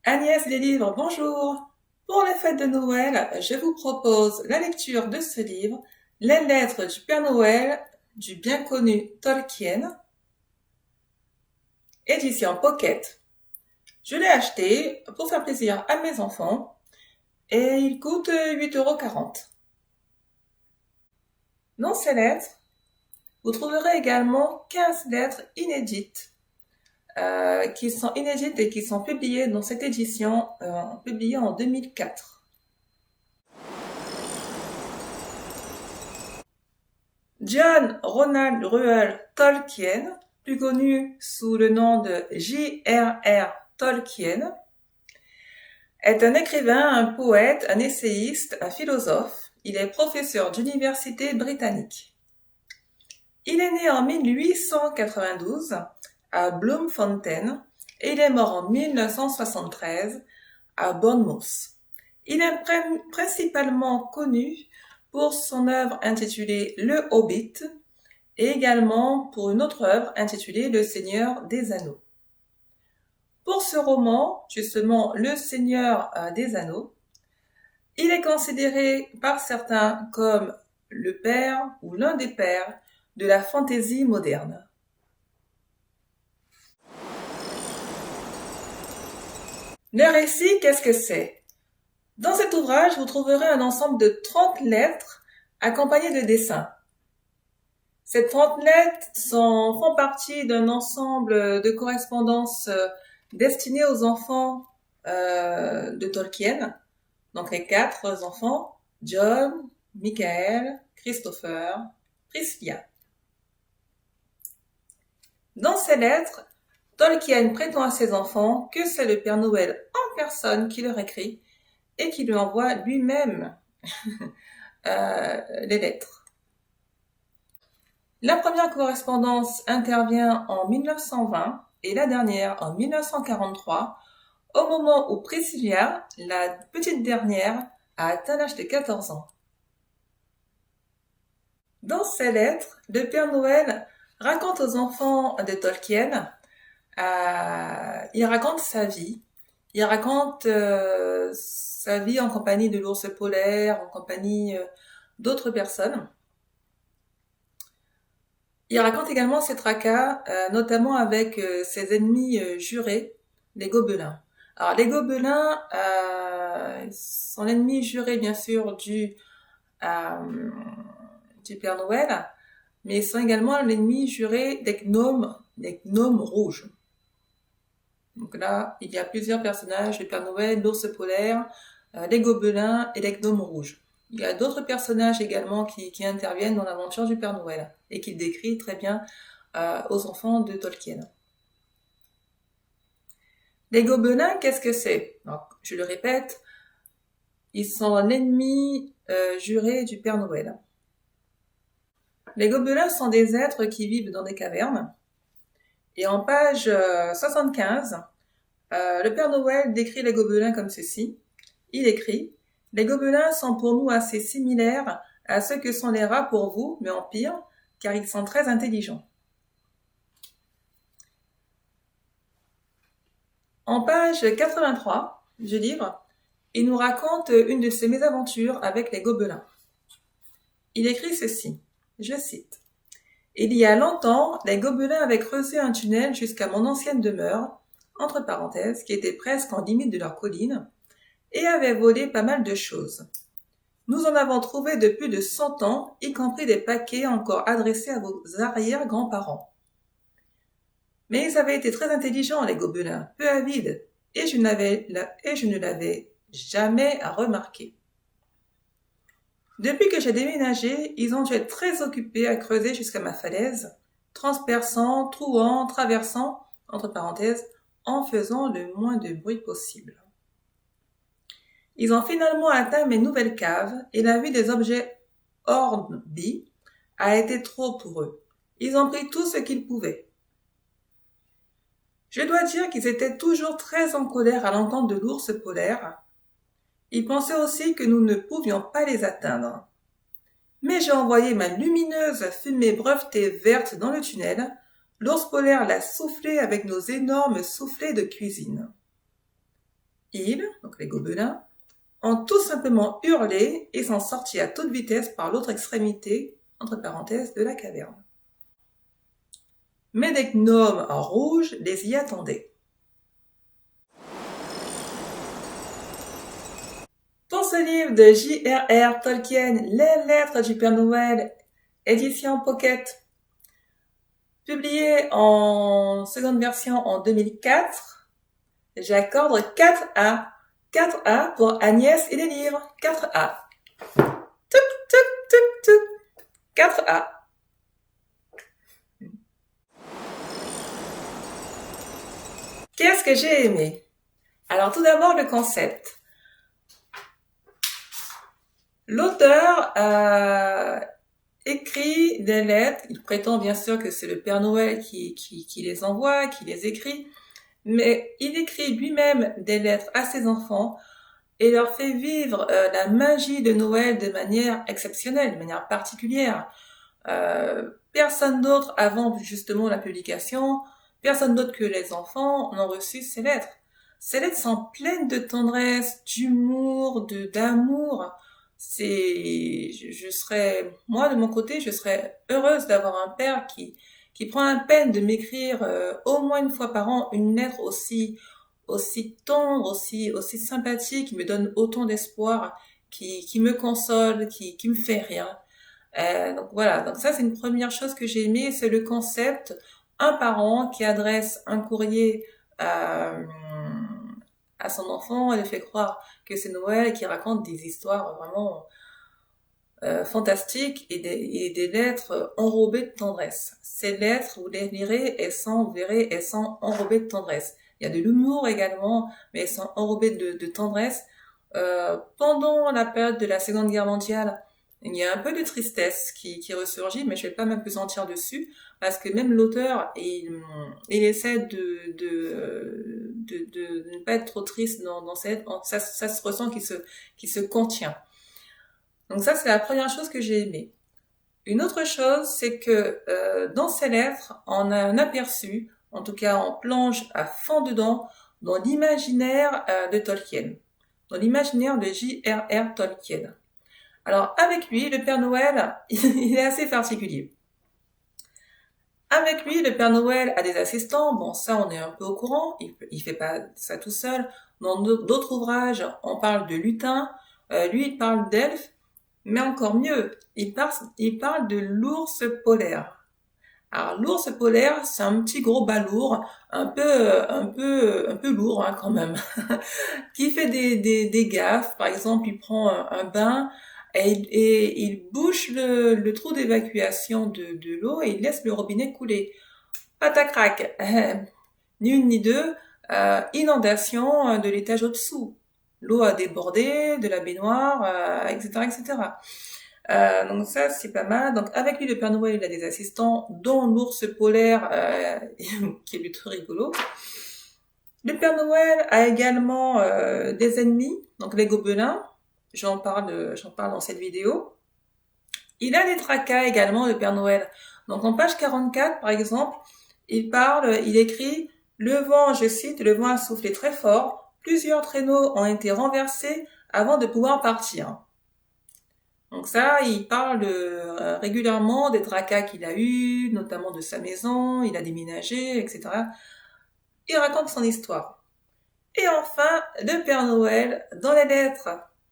Agnès des livres, bonjour. Pour les fêtes de Noël, je vous propose la lecture de ce livre, Les lettres du Père Noël du bien connu Tolkien, édition Pocket. Je l'ai acheté pour faire plaisir à mes enfants et il coûte 8,40 €. Dans ces lettres, vous trouverez également 15 lettres inédites qui sont inédites et qui sont publiées dans cette édition publiée en 2004. John Ronald Reuel Tolkien, plus connu sous le nom de J.R.R. Tolkien, est un écrivain, un poète, un essayiste, un philosophe. Il est professeur d'université britannique. Il est né en 1892 à Bloemfontein et il est mort en 1973 à Bournemouth. Il est principalement connu pour son œuvre intitulée Le Hobbit et également pour une autre œuvre intitulée Le Seigneur des Anneaux. Pour ce roman, justement Le Seigneur des Anneaux, il est considéré par certains comme le père ou l'un des pères de la fantaisie moderne. Le récit, qu'est-ce que c'est? Dans cet ouvrage, vous trouverez un ensemble de 30 lettres accompagnées de dessins. Ces 30 lettres font partie d'un ensemble de correspondances destinées aux enfants de Tolkien. Donc les 4 enfants, John, Michael, Christopher, Priscilla. Dans ces lettres, Tolkien prétend à ses enfants que c'est le Père Noël en personne qui leur écrit et qui lui envoie lui-même les lettres. La première correspondance intervient en 1920 et la dernière en 1943, au moment où Priscilla, la petite dernière, a atteint l'âge de 14 ans. Dans ces lettres, le Père Noël raconte aux enfants de Tolkien, il raconte sa vie. Il raconte sa vie en compagnie de l'ours polaire, en compagnie d'autres personnes. Il raconte également ses tracas, notamment avec ses ennemis jurés, les gobelins. Alors les gobelins sont l'ennemi juré bien sûr du Père Noël, mais ils sont également l'ennemi juré des gnomes rouges. Donc là, il y a plusieurs personnages, le Père Noël, l'ours polaire, les gobelins et les gnomes rouges. Il y a d'autres personnages également qui interviennent dans l'aventure du Père Noël et qu'il décrit très bien aux enfants de Tolkien. Les gobelins, qu'est-ce que c'est? Donc, je le répète, ils sont l'ennemi juré du Père Noël. Les gobelins sont des êtres qui vivent dans des cavernes. Et en page 75, le Père Noël décrit les gobelins comme ceci. Il écrit « Les gobelins sont pour nous assez similaires à ce que sont les rats pour vous, mais en pire, car ils sont très intelligents. » En page 83 du livre, il nous raconte une de ses mésaventures avec les gobelins. Il écrit ceci, je cite. « Il y a longtemps, les gobelins avaient creusé un tunnel jusqu'à mon ancienne demeure, entre parenthèses, qui était presque en limite de leur colline, et avaient volé pas mal de choses. Nous en avons trouvé de plus de 100 ans, y compris des paquets encore adressés à vos arrière-grands-parents. Mais ils avaient été très intelligents, les gobelins, peu avides, et je ne l'avais jamais remarqué. Depuis que j'ai déménagé, ils ont dû être très occupés à creuser jusqu'à ma falaise, transperçant, trouant, traversant, entre parenthèses, en faisant le moins de bruit possible. Ils ont finalement atteint mes nouvelles caves et la vue des objets Hornby a été trop pour eux. Ils ont pris tout ce qu'ils pouvaient. Je dois dire qu'ils étaient toujours très en colère à l'entente de l'ours polaire. Ils pensaient aussi que nous ne pouvions pas les atteindre. Mais j'ai envoyé ma lumineuse fumée brevetée verte dans le tunnel. L'ours polaire l'a soufflé avec nos énormes soufflets de cuisine. ils, donc les gobelins, ont tout simplement hurlé et sont sortis à toute vitesse par l'autre extrémité, entre parenthèses, de la caverne. Mais des gnomes en rouge les y attendaient. Pour ce livre de J.R.R. Tolkien, Les Lettres du Père Noël, édition Pocket, publié en seconde version en 2004, j'accorde 4A. 4A pour Agnès et les livres. 4A. Tuc, tuc, tuc, tuc. 4A. Qu'est-ce que j'ai aimé? Alors tout d'abord le concept. L'auteur a écrit des lettres. Il prétend bien sûr que c'est le Père Noël qui les envoie, qui les écrit. Mais il écrit lui-même des lettres à ses enfants et leur fait vivre la magie de Noël de manière exceptionnelle, de manière particulière. Personne d'autre avant justement la publication, personne d'autre que les enfants n'ont reçu ces lettres. Ces lettres sont pleines de tendresse, d'humour, d'amour. Moi de mon côté, je serais heureuse d'avoir un père qui prend la peine de m'écrire au moins une fois par an une lettre aussi tendre, aussi sympathique, qui me donne autant d'espoir, qui me console, qui me fait rire. Donc voilà, donc ça c'est une première chose que j'ai aimé, c'est le concept, un parent qui adresse un courrier à son enfant et le fait croire que c'est Noël et qui raconte des histoires vraiment fantastiques et des lettres enrobées de tendresse. Ces lettres, vous les lirez, vous verrez, elles sont enrobées de tendresse. Il y a de l'humour également, mais elles sont enrobées de tendresse. Pendant la période de la Seconde Guerre mondiale, il y a un peu de tristesse qui ressurgit, mais je vais pas m'apesantir dessus, parce que même l'auteur, il essaie de ne pas être trop triste dans cette, ça se ressent qu'il se contient. Donc ça, c'est la première chose que j'ai aimée. Une autre chose, c'est que dans ces lettres, on a un aperçu, en tout cas on plonge à fond dedans, dans l'imaginaire de Tolkien, dans l'imaginaire de J.R.R. Tolkien. Alors avec lui, le Père Noël, il est assez particulier. Avec lui, le Père Noël a des assistants, bon ça on est un peu au courant, il fait pas ça tout seul. Dans d'autres ouvrages, on parle de lutins, lui il parle d'elfes, mais encore mieux, il parle de l'ours polaire. Alors l'ours polaire, c'est un petit gros balourd, un peu lourd quand même, qui fait des gaffes. Par exemple, il prend un bain et il bouche le trou d'évacuation de l'eau et il laisse le robinet couler. Patacrac, ni une ni deux, inondation de l'étage au-dessous. L'eau a débordé de la baignoire, etc., etc. Donc ça, c'est pas mal. Donc avec lui, le Père Noël, il a des assistants, dont l'ours polaire, qui est plutôt rigolo. Le Père Noël a également des ennemis, donc les gobelins. J'en parle dans cette vidéo. Il a des tracas également, le Père Noël. Donc en page 44, par exemple, il écrit « Le vent, je cite, le vent a soufflé très fort. Plusieurs traîneaux ont été renversés avant de pouvoir partir. » Donc ça, il parle régulièrement des tracas qu'il a eus, notamment de sa maison, il a déménagé, etc. Il raconte son histoire. Et enfin, le Père Noël, dans les lettres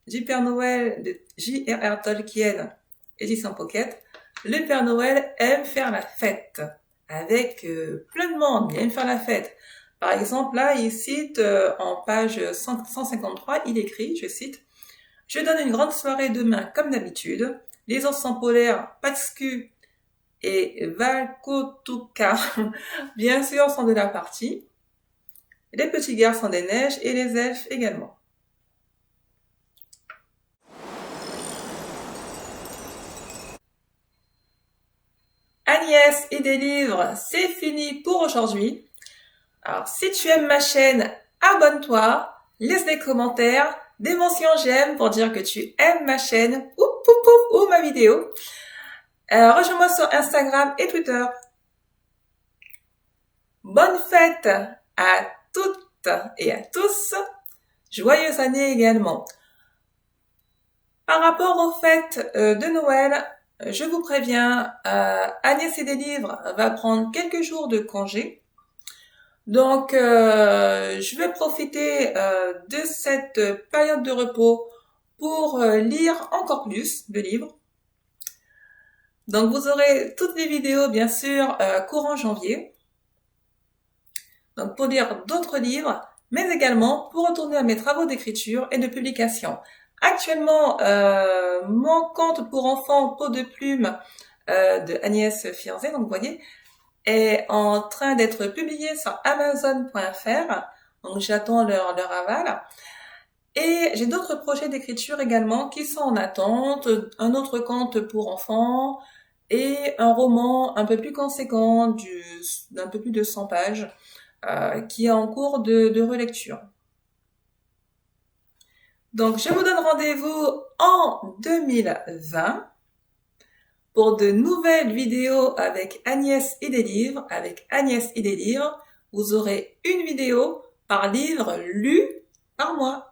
du Père Noël de J.R.R. Tolkien, édition Pocket, le Père Noël aime faire la fête, avec plein de monde, il aime faire la fête. Par exemple, là, il cite en page 153, il écrit, je cite, « Je donne une grande soirée demain, comme d'habitude. Les orsons polaires, Patsku et Valkotuka, bien sûr, sont de la partie. Les petits garçons des neiges et les elfes également. » Agnès et des livres, c'est fini pour aujourd'hui. Alors, si tu aimes ma chaîne, abonne-toi, laisse des commentaires, des mentions j'aime pour dire que tu aimes ma chaîne ou ma vidéo. Rejoins-moi sur Instagram et Twitter. Bonne fête à toutes et à tous. Joyeuse année également. Par rapport aux fêtes de Noël, je vous préviens, Agnès et des livres va prendre quelques jours de congé. Donc, je vais profiter de cette période de repos pour lire encore plus de livres. Donc, vous aurez toutes les vidéos, bien sûr, courant janvier. Donc, pour lire d'autres livres, mais également pour retourner à mes travaux d'écriture et de publication. Actuellement, mon compte pour enfants Peau de plume de Agnès Fiancé, donc vous voyez, est en train d'être publié sur Amazon.fr. Donc j'attends leur aval. Et j'ai d'autres projets d'écriture également qui sont en attente. Un autre compte pour enfants et un roman un peu plus conséquent d'un peu plus de 100 pages qui est en cours de relecture. Donc, je vous donne rendez-vous en 2020 pour de nouvelles vidéos avec Agnès et des livres. Avec Agnès et des livres, vous aurez une vidéo par livre lu par mois.